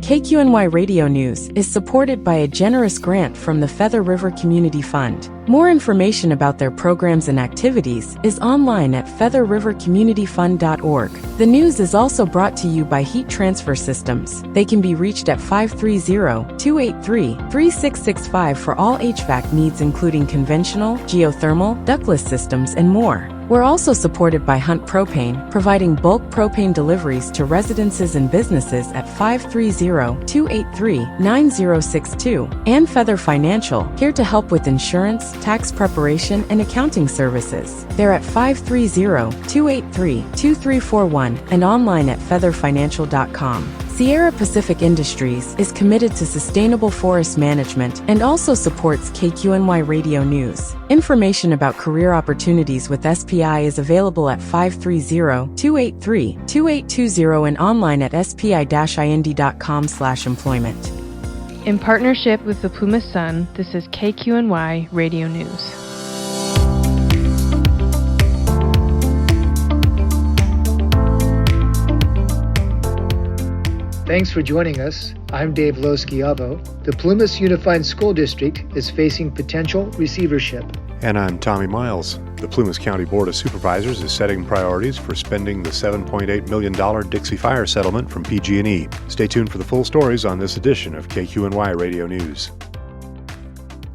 KQNY Radio News is supported by a generous grant from the Feather River Community Fund. More information about their programs and activities is online at featherrivercommunityfund.org. The news is also brought to you by Heat Transfer Systems. They can be reached at 530-283-3665 for all HVAC needs including conventional, geothermal, ductless systems, and more. We're also supported by Hunt Propane, providing bulk propane deliveries to residences and businesses at 530-283-9062, and Feather Financial, here to help with insurance, tax preparation, and accounting services. They're at 530-283-2341 and online at featherfinancial.com. Sierra Pacific Industries is committed to sustainable forest management and also supports KQNY Radio News. Information about career opportunities with SPI is available at 530-283-2820 and online at spi-ind.com/employment. In partnership with the Plumas Sun, this is KQNY Radio News. Thanks for joining us. I'm Dave Loschiavo. The Plumas Unified School District is facing potential receivership. And I'm Tommy Miles. The Plumas County Board of Supervisors is setting priorities for spending the $7.8 million Dixie Fire settlement from PG&E. Stay tuned for the full stories on this edition of KQNY Radio News.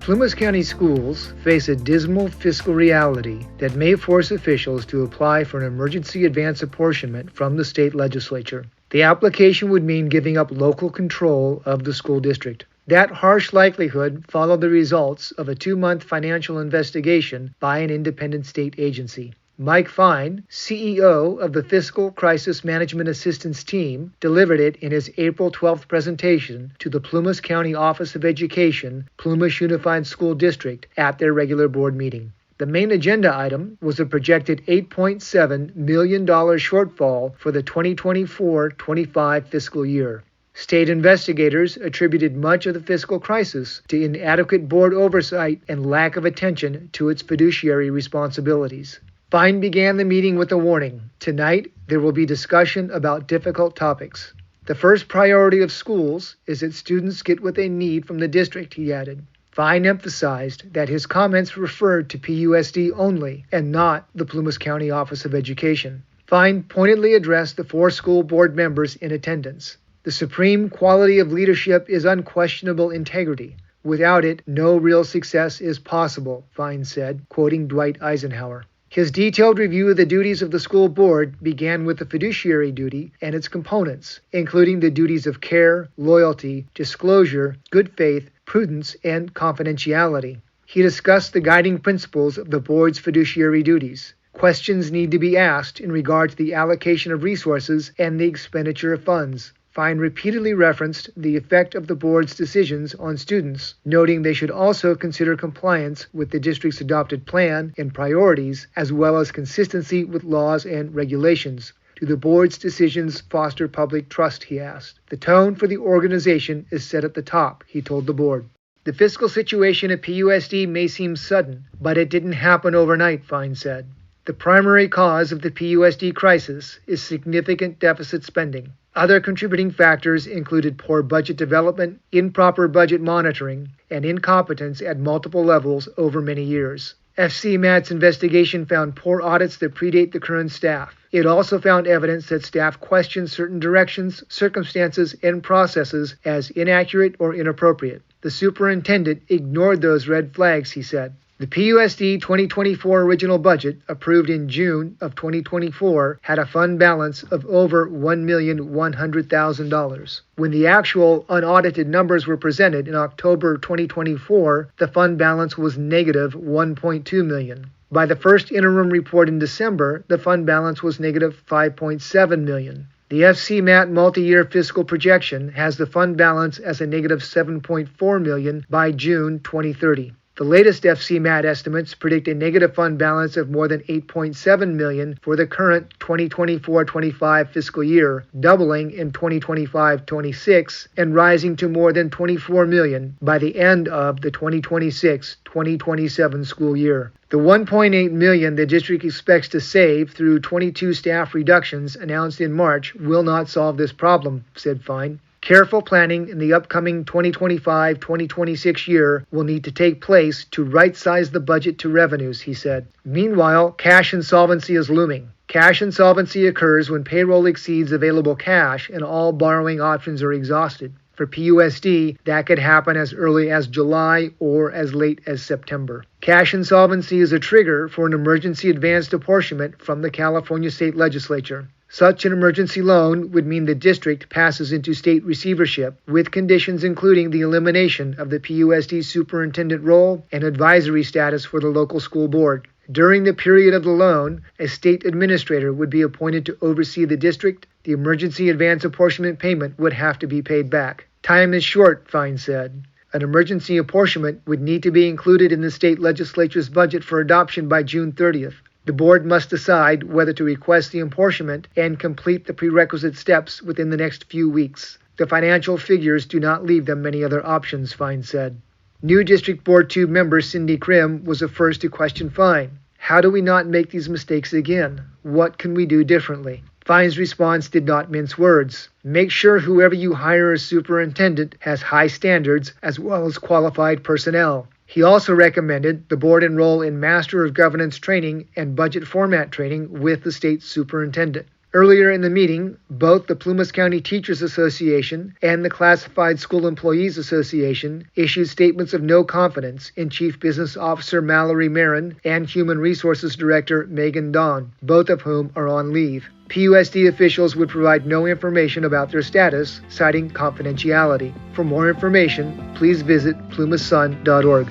Plumas County schools face a dismal fiscal reality that may force officials to apply for an emergency advance apportionment from the state legislature. The application would mean giving up local control of the school district. That harsh likelihood followed the results of a 2-month financial investigation by an independent state agency. Mike Fine, CEO of the Fiscal Crisis Management Assistance Team, delivered it in his April 12th presentation to the Plumas County Office of Education, Plumas Unified School District, at their regular board meeting. The main agenda item was a projected $8.7 million shortfall for the 2024-25 fiscal year. State investigators attributed much of the fiscal crisis to inadequate board oversight and lack of attention to its fiduciary responsibilities. Fine began the meeting with a warning. Tonight, there will be discussion about difficult topics. The first priority of schools is that students get what they need from the district, he added. Fine emphasized that his comments referred to PUSD only and not the Plumas County Office of Education. Fine pointedly addressed the 4 school board members in attendance. The supreme quality of leadership is unquestionable integrity. Without it, no real success is possible, Fine said, quoting Dwight Eisenhower. His detailed review of the duties of the school board began with the fiduciary duty and its components, including the duties of care, loyalty, disclosure, good faith, prudence, and confidentiality. He discussed the guiding principles of the board's fiduciary duties. Questions need to be asked in regard to the allocation of resources and the expenditure of funds. Fine repeatedly referenced the effect of the board's decisions on students, noting they should also consider compliance with the district's adopted plan and priorities, as well as consistency with laws and regulations. Do the board's decisions foster public trust, he asked. The tone for the organization is set at the top, he told the board. The fiscal situation at PUSD may seem sudden, but it didn't happen overnight, Fine said. The primary cause of the PUSD crisis is significant deficit spending. Other contributing factors included poor budget development, improper budget monitoring, and incompetence at multiple levels over many years. FCMAT's investigation found poor audits that predate the current staff. It also found evidence that staff questioned certain directions, circumstances, and processes as inaccurate or inappropriate. The superintendent ignored those red flags, he said. The PUSD 2024 original budget, approved in June of 2024, had a fund balance of over $1,100,000. When the actual unaudited numbers were presented in October 2024, the fund balance was negative $1.2 million. By the first interim report in December, the fund balance was negative $5.7 million. The FCMAT multi-year fiscal projection has the fund balance as a negative $7.4 million by June 2030. The latest FCMAT estimates predict a negative fund balance of more than $8.7 million for the current 2024-25 fiscal year, doubling in 2025-26 and rising to more than $24 million by the end of the 2026-2027 school year. The $1.8 million the district expects to save through 22 staff reductions announced in March will not solve this problem, said Fine. Careful planning in the upcoming 2025-2026 year will need to take place to right-size the budget to revenues, he said. Meanwhile, cash insolvency is looming. Cash insolvency occurs when payroll exceeds available cash and all borrowing options are exhausted. For PUSD, that could happen as early as July or as late as September. Cash insolvency is a trigger for an emergency advanced apportionment from the California State Legislature. Such an emergency loan would mean the district passes into state receivership, with conditions including the elimination of the PUSD superintendent role and advisory status for the local school board. During the period of the loan, a state administrator would be appointed to oversee the district. The emergency advance apportionment payment would have to be paid back. Time is short, Fine said. An emergency apportionment would need to be included in the state legislature's budget for adoption by June 30th. The board must decide whether to request the apportionment and complete the prerequisite steps within the next few weeks. The financial figures do not leave them many other options, Fine said. New District Board 2 member Cindy Krim was the first to question Fine. How do we not make these mistakes again? What can we do differently? Fine's response did not mince words. Make sure whoever you hire as superintendent has high standards as well as qualified personnel. He also recommended the board enroll in Master of Governance training and budget format training with the state superintendent. Earlier in the meeting, both the Plumas County Teachers Association and the Classified School Employees Association issued statements of no confidence in Chief Business Officer Mallory Marin and Human Resources Director Megan Dawn, both of whom are on leave. PUSD officials would provide no information about their status, citing confidentiality. For more information, please visit plumassun.org.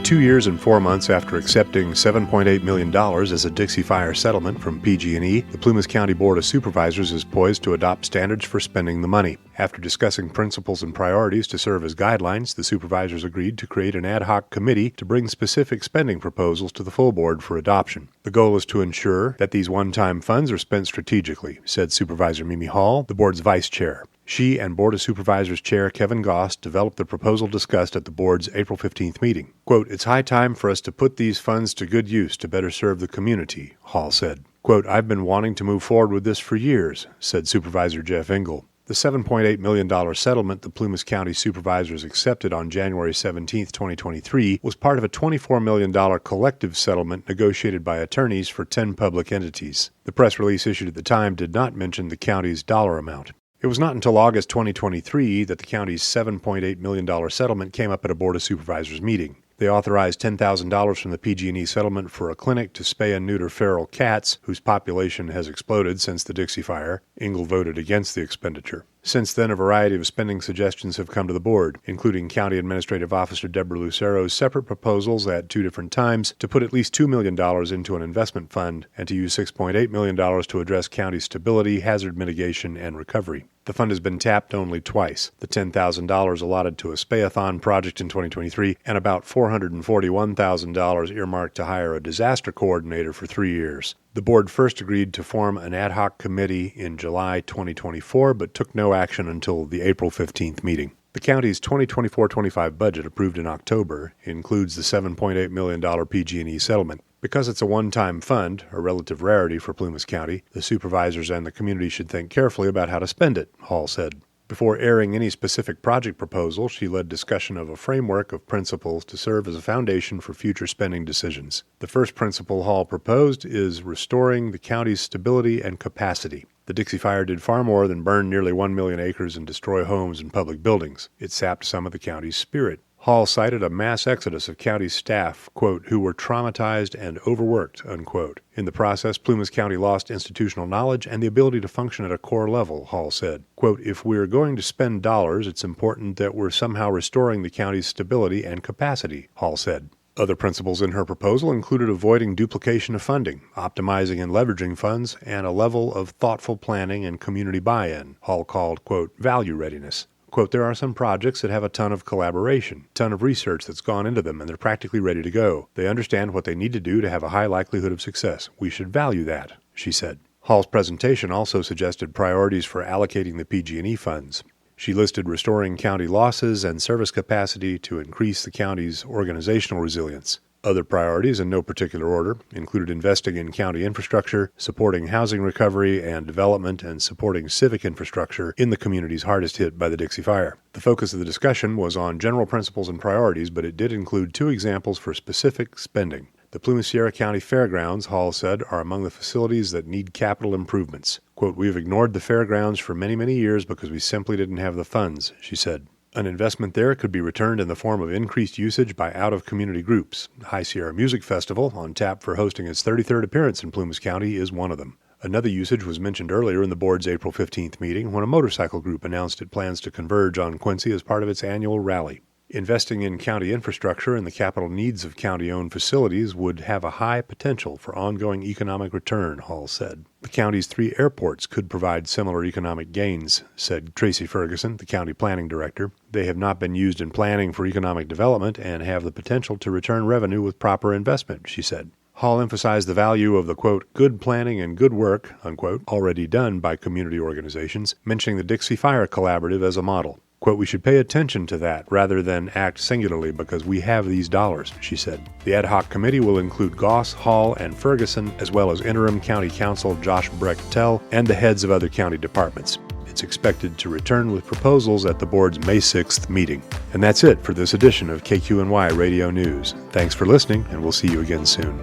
2 years and 4 months after accepting $7.8 million as a Dixie Fire settlement from PG&E, the Plumas County Board of Supervisors is poised to adopt standards for spending the money. After discussing principles and priorities to serve as guidelines, the supervisors agreed to create an ad hoc committee to bring specific spending proposals to the full board for adoption. The goal is to ensure that these one-time funds are spent strategically, said Supervisor Mimi Hall, the board's vice chair. She and Board of Supervisors Chair Kevin Goss developed the proposal discussed at the board's April 15th meeting. Quote, "It's high time for us to put these funds to good use to better serve the community," Hall said. Quote, "I've been wanting to move forward with this for years," said Supervisor Jeff Engel. The $7.8 million settlement the Plumas County Supervisors accepted on January 17, 2023, was part of a $24 million collective settlement negotiated by attorneys for 10 public entities. The press release issued at the time did not mention the county's dollar amount. It was not until August 2023 that the county's $7.8 million settlement came up at a Board of Supervisors meeting. They authorized $10,000 from the PG&E settlement for a clinic to spay and neuter feral cats, whose population has exploded since the Dixie Fire. Engel voted against the expenditure. Since then, a variety of spending suggestions have come to the board, including County Administrative Officer Deborah Lucero's separate proposals at 2 different times to put at least $2 million into an investment fund and to use $6.8 million to address county stability, hazard mitigation, and recovery. The fund has been tapped only twice, the $10,000 allotted to a spayathon project in 2023 and about $441,000 earmarked to hire a disaster coordinator for 3 years. The board first agreed to form an ad hoc committee in July 2024, but took no action until the April 15th meeting. The county's 2024-25 budget, approved in October, includes the $7.8 million PG&E settlement. Because it's a one-time fund, a relative rarity for Plumas County, the supervisors and the community should think carefully about how to spend it, Hall said. Before airing any specific project proposal, she led discussion of a framework of principles to serve as a foundation for future spending decisions. The first principle Hall proposed is restoring the county's stability and capacity. The Dixie Fire did far more than burn nearly 1 million acres and destroy homes and public buildings. It sapped some of the county's spirit. Hall cited a mass exodus of county staff, quote, who were traumatized and overworked, unquote. In the process, Plumas County lost institutional knowledge and the ability to function at a core level, Hall said. Quote, if we're going to spend dollars, it's important that we're somehow restoring the county's stability and capacity, Hall said. Other principles in her proposal included avoiding duplication of funding, optimizing and leveraging funds, and a level of thoughtful planning and community buy-in, Hall called, quote, value readiness. Quote, there are some projects that have a ton of collaboration, a ton of research that's gone into them, and they're practically ready to go. They understand what they need to do to have a high likelihood of success. We should value that, she said. Hall's presentation also suggested priorities for allocating the PG&E funds. She listed restoring county losses and service capacity to increase the county's organizational resilience. Other priorities, in no particular order, included investing in county infrastructure, supporting housing recovery and development, and supporting civic infrastructure in the communities hardest hit by the Dixie Fire. The focus of the discussion was on general principles and priorities, but it did include 2 examples for specific spending. The Plumas Sierra County Fairgrounds, Hall said, are among the facilities that need capital improvements. Quote, "We have ignored the fairgrounds for many, many years because we simply didn't have the funds," she said. An investment there could be returned in the form of increased usage by out-of-community groups. High Sierra Music Festival, on tap for hosting its 33rd appearance in Plumas County, is one of them. Another usage was mentioned earlier in the board's April 15th meeting when a motorcycle group announced it plans to converge on Quincy as part of its annual rally. Investing in county infrastructure and the capital needs of county-owned facilities would have a high potential for ongoing economic return, Hall said. The county's 3 airports could provide similar economic gains, said Tracy Ferguson, the county planning director. They have not been used in planning for economic development and have the potential to return revenue with proper investment, she said. Hall emphasized the value of the, quote, "good planning and good work," unquote, already done by community organizations, mentioning the Dixie Fire Collaborative as a model. Quote, "We should pay attention to that rather than act singularly because we have these dollars," she said. The ad hoc committee will include Goss, Hall, and Ferguson, as well as interim county counsel Josh Brechtel and the heads of other county departments. It's expected to return with proposals at the board's May 6th meeting. And that's it for this edition of KQNY Radio News. Thanks for listening, and we'll see you again soon.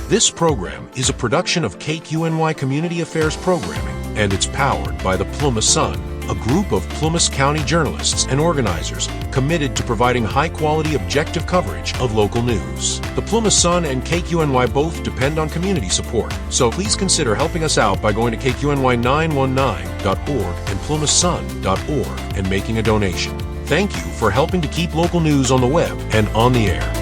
This program is a production of KQNY Community Affairs Programming, and it's powered by the Plumas Sun, a group of Plumas County journalists and organizers committed to providing high-quality, objective coverage of local news. The Plumas Sun and KQNY both depend on community support, so please consider helping us out by going to KQNY919.org and plumassun.org and making a donation. Thank you for helping to keep local news on the web and on the air.